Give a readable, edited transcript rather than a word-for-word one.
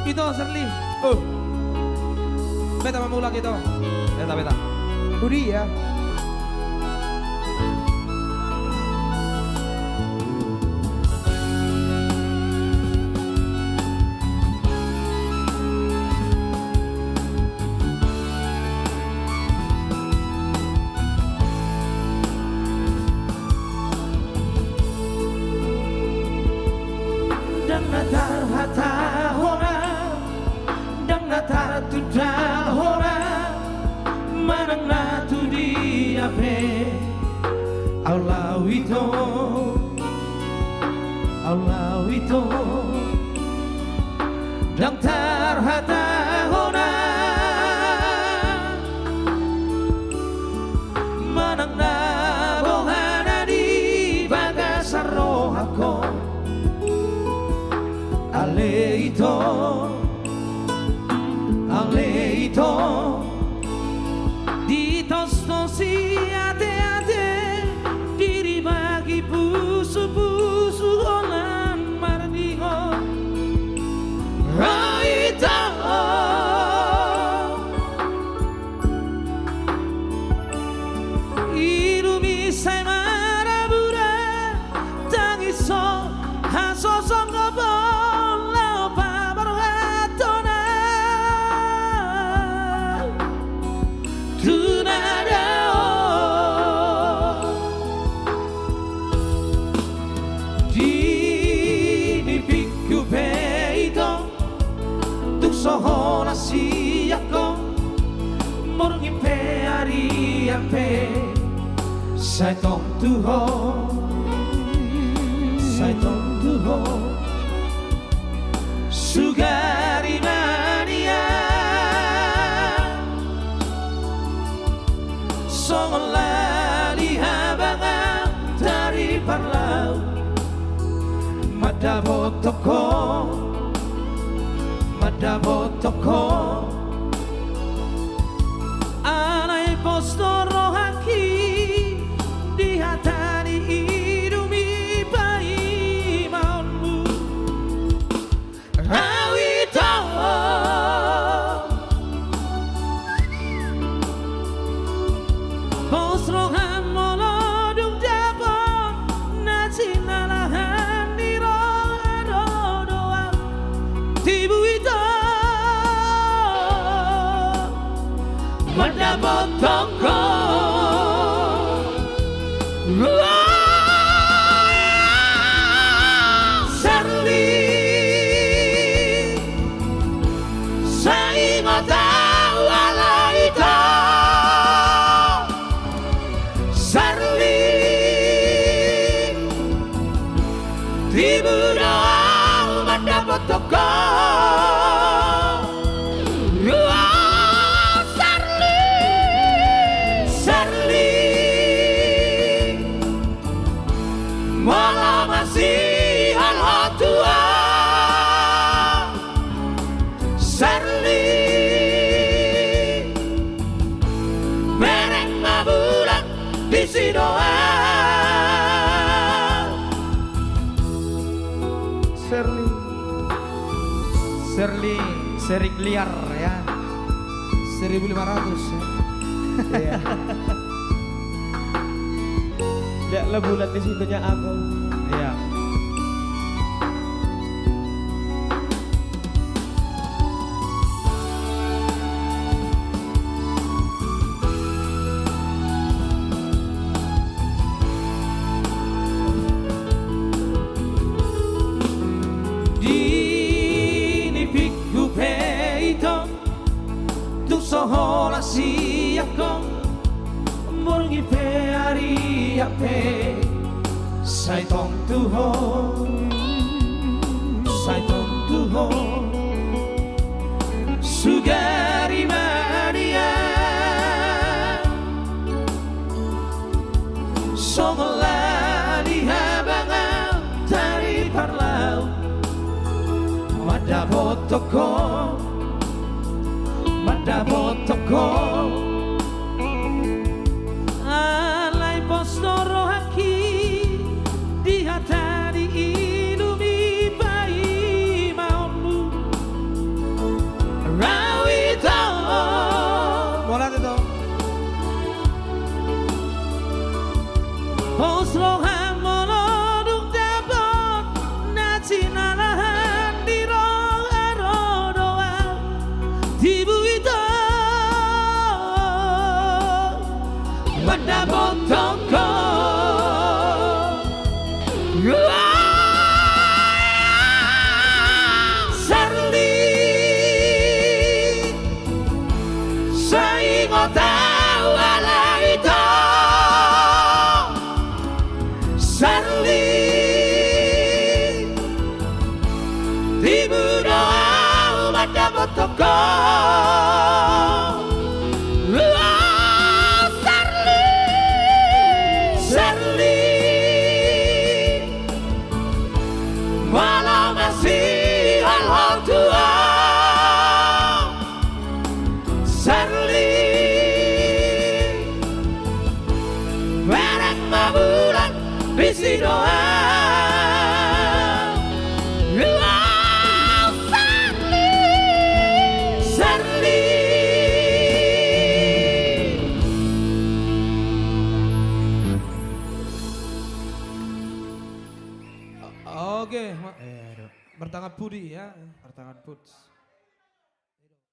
Ito, Sirli. Oh. Beta mamulak ito. Beta. Uri ya. Dang natar hata hora, dang natar tuda hora, manang natu di ape, Allah wito, dang tar hata hora, manang na bohana di bagasar rohako. Aleito Ditostosi ate diri bagi pusu golan mardigo Raito Irumi sai marabura tangiso haso songobo sohora siako morgi pe ari ape sai tong tuho sugari mania songola di habangan dari parlau madabotoko Anai postoro haki di hatani irumi pai maunmu Rawito Postoro hamolodung japon nasinalahan niro adodoa tibu ito Madabotoko Serli Saingota wala ito Serli Tibudo Madabotoko Wala masih al-hatua Serli Mereng mabulan di sidoa Seri liar ya 1.500 ya. Lihat lah bulat di situnya aku. Iya. Dini pikku peito tu sohola siakong morgi pe ari ape sai tong tuho sugari mania songola di habangan dari parlau madabotoko alai postoro haki di hatari inumi pai maunmu Sarli Sa ingatan wala ito Sarli Di muda umat dapat toko Sarli Walau masih hal-hal tua Sarli Merek mabulan bisi doa Sarli Oke, bertangan budi ya, bertangan puts.